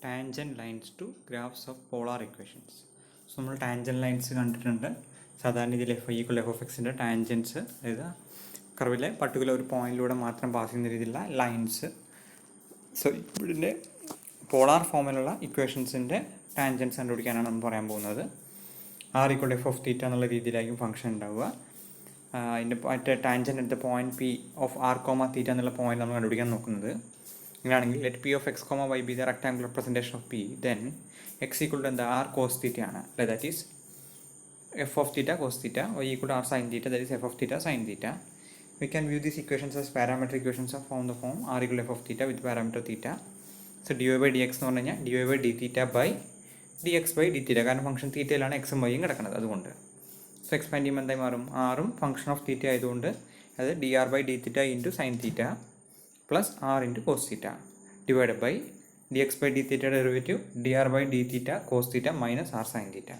tangent lines to graphs of polar equations. So നമ്മൾ tangent lines കണ്ടിട്ടുണ്ട്. സാധാരണ ഇതിൽ F I equal f of എക്സിൻ്റെ ടാൻജൻസ്, അതായത് കർവിലെ പർട്ടിക്കുലർ ഒരു പോയിന്റിലൂടെ മാത്രം പാസ് ചെയ്യുന്ന രീതിയിലുള്ള ലൈൻസ്. സോ ഇതിൻ്റെ പോളാർ ഫോമിലുള്ള ഇക്വേഷൻസിൻ്റെ ടാൻജൻസ് കണ്ടുപിടിക്കാനാണ് നമ്മൾ പറയാൻ പോകുന്നത്. R equal f of theta എന്നുള്ള രീതിയിലായിരിക്കും ഫംഗ്ഷൻ ഉണ്ടാവുക. അതിൻ്റെ മറ്റേ ടാൻജൻറ്റ് എടുത്ത point P of r comma theta എന്നുള്ള പോയിന്റ് നമ്മൾ കണ്ടുപിടിക്കാൻ നോക്കുന്നത്. ഇങ്ങനെയാണെങ്കിൽ let P of x comma y be the rectangular representation of P, then x equal to എന്താ ആർ കോസ് തീറ്റ ആണ്, that is f of theta cos theta, y equal to r sine theta, that is f of theta sine theta. We can view these equations as parametric equations of the form r equal f of theta with parameter theta. So dy by dx എന്ന് പറഞ്ഞു കഴിഞ്ഞാൽ dy by d theta by dx by d theta, കാരണം function തീറ്റയിലാണ് എക്സും വൈയും കിടക്കുന്നത്, അതുകൊണ്ട്. So expand ചെയ്യുമ്പോൾ എന്തായി മാറും, ആറും ഫംഗ്ഷൻ ഓഫ് തീറ്റ ആയതുകൊണ്ട് അത് d r by d theta into sine theta plus r into cos theta divide by d x by d തീറ്റയുടെ derivative d r by d theta cos theta minus r sine theta.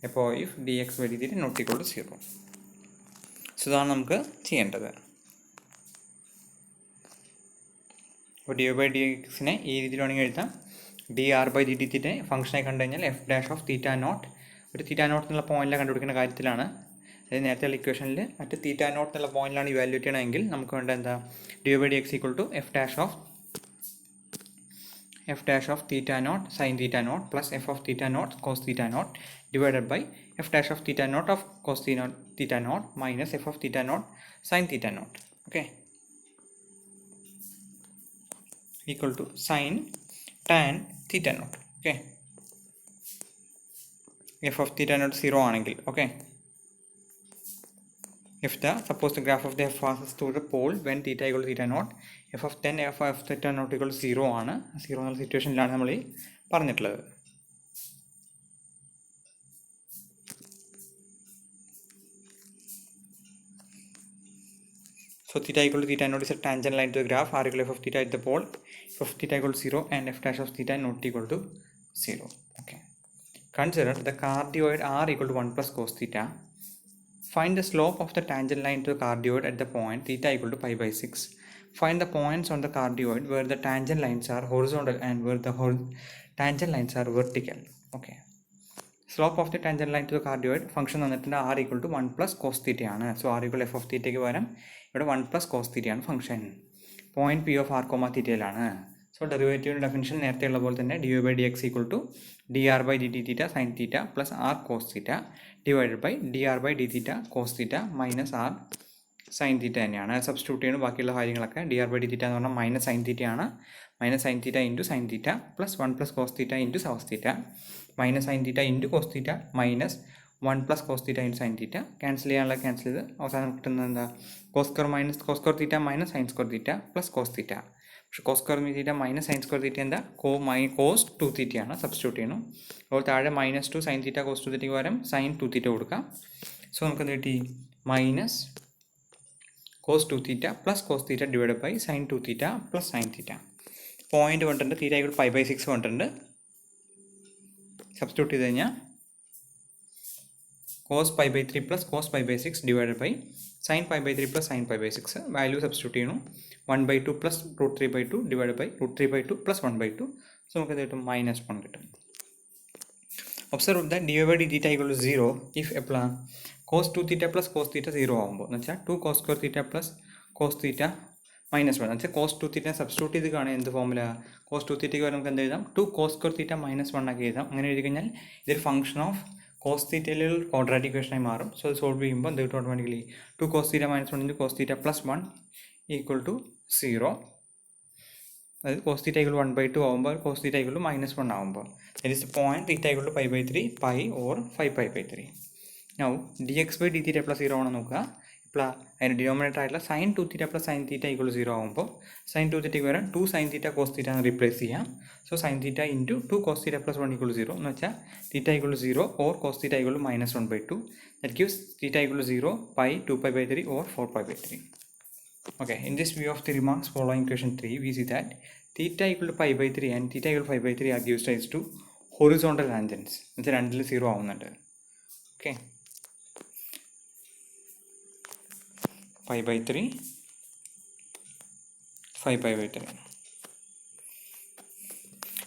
അപ്പോൾ if d x by d theta not equal to 0. So ഇതാണ് നമുക്ക് ചെയ്യേണ്ടത്. അപ്പോൾ D by D എക്സിനെ ഈ രീതിയിൽ വേണമെങ്കിൽ എഴുതാം. D r by d t തീറ്റയെ ഫംഗ്ഷനായി കണ്ടു കഴിഞ്ഞാൽ f dash of theta naught, ഒരു തീറ്റ നോട്ട് എന്നുള്ള പോയിന്റിലാണ് കണ്ടുപിടിക്കുന്ന കാര്യത്തിലാണ്. അതായത് നേരത്തെ ഇക്വേഷനിൽ മറ്റ് തീറ്റ നോട്ട് എന്നുള്ള പോയിന്റിലാണ് ഇവാലുവേറ്റ് ചെയ്യണമെങ്കിൽ നമുക്ക് വേണ്ട എന്താ, d by d x equal to f dash of theta naught sine theta naught plus f of theta naught cos theta naught divided by f dash of theta naught of cos theta naught minus f of theta naught sin theta naught, okay, equal to sin tan theta naught, okay. f of theta naught 0 ആണെങ്കിൽ, okay, if the suppose the graph of the f passes through the pole when theta equal to theta naught, f of theta naught equal to 0 ആണ്. 0 എന്നുള്ള സിറ്റുവേഷനിലാണ് നമ്മൾ ഈ പറഞ്ഞിട്ടുള്ളത്. So theta equal to theta naught is a tangent line to the graph, r equal to f of theta at the pole, f of theta equal to 0 and f dash of theta not equal to 0. Okay. Consider the cardioid r equal to 1 plus cos theta. Find the slope of the tangent line to the cardioid at the point theta equal to pi by 6. Find the points on the cardioid where the tangent lines are horizontal and where the tangent lines are vertical. Okay. Slope of the tangent line to the cardioid function തന്നിട്ടുണ്ട് r equal to 1 plus cos theta ആണ്. So r equal f of theta ക്ക് പകരം ഇവിടെ 1 plus cos theta ആണ് function. Point p of r comma തീറ്റയിലാണ്. So ഡെറിവേറ്റീവിൻ്റെ definition നേരത്തെ ഉള്ള പോലെ തന്നെ dy by dx equal to dr by dt theta sin theta plus r cos theta divided by dr by d theta cos theta minus r sin theta തന്നെയാണ്. Substitute ചെയ്യുന്ന ബാക്കിയുള്ള കാര്യങ്ങളൊക്കെ dr by d theta എന്ന് പറഞ്ഞാൽ minus sine theta ആണ്. Minus sine theta into sine theta plus 1 plus cos theta into cos theta minus sine theta into cos theta minus 1 plus cos theta into sine theta. Cancel ചെയ്യാനുള്ള cancel ചെയ്ത് അവസാനം കിട്ടുന്നത് എന്താ, cos square minus cos square theta minus sine square theta plus cos theta. പക്ഷേ cos square theta minus sine square theta എന്താ, cos 2 തീറ്റയാണ്. Substitute ചെയ്യണം. അപ്പോൾ താഴെ -2 സൈൻ തീറ്റ കോസ് 2 തീറ്റയ്ക്ക് പകരം സൈൻ 2 തീറ്റ കൊടുക്കാം. സോ നമുക്ക് എന്ത് കിട്ടി, minus cos 2 theta plus cos theta divide by sine 2 theta plus sine theta. Point കൊണ്ടുണ്ട് തീറ്റ ഇവിടെ പൈ ബൈ 6 കൊണ്ടുണ്ട്. സബ്സ്റ്റിറ്റ്യൂട്ട് ചെയ്ത് കഴിഞ്ഞാൽ cos pi by 3 plus cos pi by 6 divide by sine pi by 3 plus sine pi by 6. Value substitute ചെയ്യണം. 1/2 plus √3/2 divide by √3/2 plus 1/2. So നമുക്ക് എന്ത് കിട്ടും, -1 കിട്ടും. Observe that dy by d theta equal to 0 if എപ്പോഴാണ് cos 2 theta plus cos theta 0 ആകുമ്പോൾ, എന്ന് വെച്ചാൽ 2 cos square theta plus cos theta -1 എന്ന് വെച്ചാൽ കോസ് 2 തീറ്റ സബ്സ്റ്റിറ്റ്യൂട്ട് ചെയ്ത് കാണാൻ എന്ത് ഫോമുല, കോസ് 2 തീറ്റയ്ക്ക് നമുക്ക് എന്ത് എഴുതാം, 2 cos സ്ക്വയർ തീറ്റ -1 ആക്കി എഴുതാം. അങ്ങനെ എഴുതി കഴിഞ്ഞാൽ ഇതൊരു ഫംഗ്ഷൻ ഓഫ് കോസ് തീറ്റയിൽ ക്വാഡ്രാറ്റിക് ഇക്വേഷനായി മാറും. സോ അത് സോൾവ് ചെയ്യുമ്പോൾ എന്ത് കിട്ടും, automatically 2 cos theta -1 into cos theta plus 1 equal to 0. അതായത് കോസ് തീറ്റ ഈക്വൽ 1/2 ആകുമ്പോൾ കോസ് തീറ്റ ഈക്വൽ -1 ആകുമ്പോൾ that is point theta equal to π/3 pi or 5π/3. Now dx by d theta plus 0 ആണെന്ന് നോക്കുക. ഇപ്പോൾ അതിൻ്റെ ഡിനോമിനേറ്റർ ആയിട്ടുള്ള sine 2 theta plus sine theta equal 0 ആകുമ്പോൾ sign 2 തീറ്റയ്ക്ക് വരാൻ 2 സൈൻ തീറ്റ കോസ് തീറ്റ എന്ന് റീപ്ലേസ് ചെയ്യാം. So sine theta into 2 cos theta plus 1 equal 0 എന്ന് വെച്ചാൽ theta equal 0 or cos theta equal -1/2. That gives theta equal 0 pi 2π/3 or 4π/3. Okay, in this view of the remarks following equation 3, we see that theta equal to π/3 and theta equal to 5/3 are gives rise to horizontal tangents. എന്ന് വെച്ചാൽ രണ്ടിൽ 0 ആവുന്നുണ്ട്. Okay, π/3 5π/3.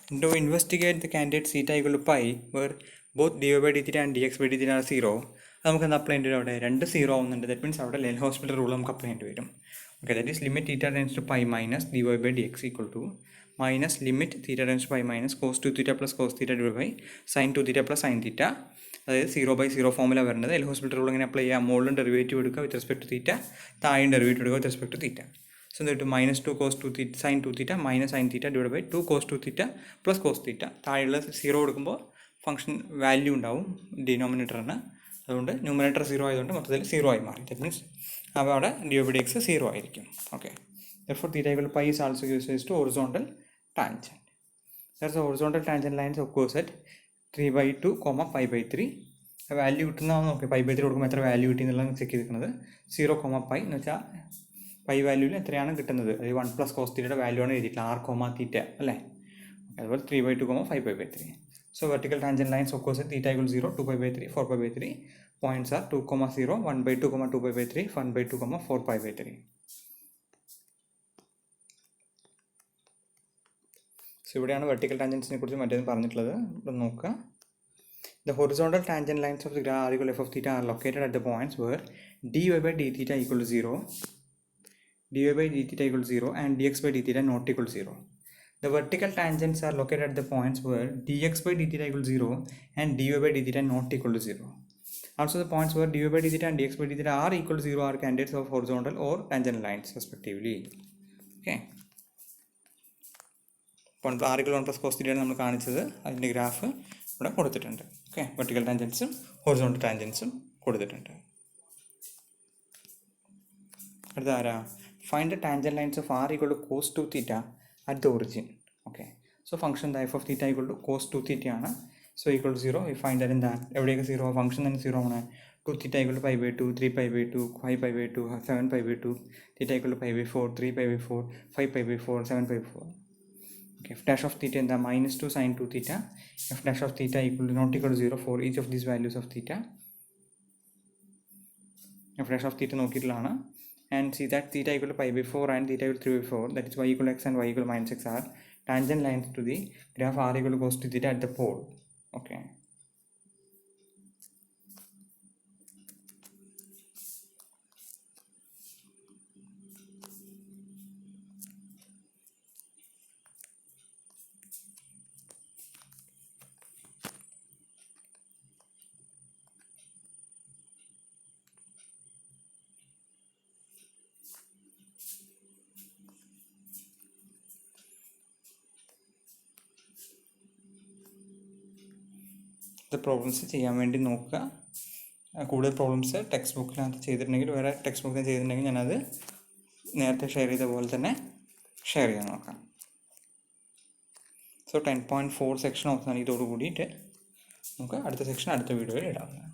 To investigate the candidate theta equal to pi, where both dy by d theta and dx by d theta are 0, നമുക്ക് എന്താ apply ചെയ്യേണ്ടി വരും? അവിടെ രണ്ട് 0 ആവുന്നുണ്ട്. ദാറ്റ് മീൻസ് അവിടെ ലെൽ ഹോസ്പിറ്റൽ റൂൾ നമുക്ക് അപ്ലൈ ചെയ്യേണ്ടി വരും. Okay, that is limit theta tends to pi minus d y by d x equal to minus limit theta tends to pi minus cos 2 theta plus cos theta divide by sine 2 theta plus sine theta. അതായത് 0/0 ഫോമില വരുന്നത്. L'Hospital rule ഇങ്ങനെ apply ചെയ്യാം. മുകളിലും derivative എടുക്കുക with respect to തീറ്റ, താഴെയും derivative എടുക്കുക with respect to theta. So that minus 2 cos 2 theta sin 2 theta minus sin theta divided by 2 cos 2 theta plus cos theta. താഴെയുള്ള 0 കൊടുക്കുമ്പോൾ ഫംഗ്ഷൻ വാല്യൂ ഉണ്ടാവും ഡിനോമിനേറ്ററിന്. അതുകൊണ്ട് ന്യൂമിനേറ്റർ 0 ആയതുകൊണ്ട് മൊത്തത്തിൽ 0 ആയി മാറി. ദാറ്റ് മീൻസ് അവിടെ ഡി ബൈ ഡി എക്സ് 0 ആയിരിക്കും. Okay, therefore theta equal to pi is also used to horizontal tangent. That's the horizontal tangent lines of course at 3/2, pi/3. Value കിട്ടുന്ന നോക്കി pi/3 കൊടുക്കുമ്പോൾ എത്ര വാല്യൂ കിട്ടി എന്നുള്ളത് ചെക്ക് ചെയ്തിരിക്കുന്നത് 0, pi എന്ന് വെച്ചാൽ പൈ വാല്യൂവിൽ എത്രയാണ് കിട്ടുന്നത്? അത് 1 പ്ലസ് കോസ് തീറ്റയുടെ വാല്യൂ ആണ് എഴുതിയിട്ടില്ല, r, തീറ്റ അല്ലേ. അതുപോലെ 3/2, 5/3. So vertical tangent lines of course theta equal 0, 2π/3, 4π/3. Points are 2, 0, 1/2, 2π/3, 1/2, 4π/3. So ഇവിടെയാണ് വെർട്ടിക്കൽ ടാൻജൻസിനെ കുറിച്ച് മറ്റേതും പറഞ്ഞിട്ടുള്ളത്. ഇവിടെ നോക്കുക. The horizontal tangent lines of the graph r equal f of theta are located at the points where dy by d theta equal to 0, dy by d theta equal to 0 and dx by d theta not equal to 0. The vertical tangents are located at the points where dx by d theta equal to 0 and dy by d theta not equal to 0. Also the points where dy by d theta and dx by d theta are equal to 0 are candidates of horizontal or tangent lines respectively. Okay. ഇപ്പോൾ r equal 1 plus cos theta ആണ് നമ്മൾ കാണിച്ചത്. അതിൻ്റെ graph ഇവിടെ കൊടുത്തിട്ടുണ്ട്. Okay, vertical ടാൻജൻസും horizontal ടാൻജൻസും കൊടുത്തിട്ടുണ്ട്. അടുത്ത ആരാ? Find the tangent lines of r equal to cos 2 theta at the origin. Okay, so function the f of theta equal to cos 2 theta ആണ്. So equal to 0, we find that in that എവിടെയൊക്കെ 0 function തന്നെ 0 ആണ്. 2 theta equal to pi/2, 3π/2, 5π/2, 7π/2, theta equal to pi/4, 3π/4, 5π/4, 7π/4. Okay, f dash of theta എന്താ? -2 sin 2 theta. f dash of theta equal to not equal to 0 for each of these values of theta. f dash of theta നോക്കിയിട്ടുള്ളതാണ്. And see that theta equal to pi/4 and theta equal to 3/4, that is y equal to x and y equal to -x are tangent lines to the graph r equal to cos 2 theta at the pole. Okay. ഇത് problems ചെയ്യാൻ വേണ്ടി നോക്കുക. കൂടുതൽ problems text ബുക്കിനകത്ത് ചെയ്തിട്ടുണ്ടെങ്കിൽ, വേറെ text ബുക്കിൽ ചെയ്തിട്ടുണ്ടെങ്കിൽ ഞാനത് നേരത്തെ ഷെയർ ചെയ്ത പോലെ തന്നെ ഷെയർ ചെയ്യാൻ നോക്കാം. സോ 10.4 സെക്ഷൻ അവസാനം ഇതോട് കൂടിയിട്ട് നമുക്ക് അടുത്ത സെക്ഷൻ അടുത്ത വീഡിയോയിൽ ഇടാവുന്നതാണ്.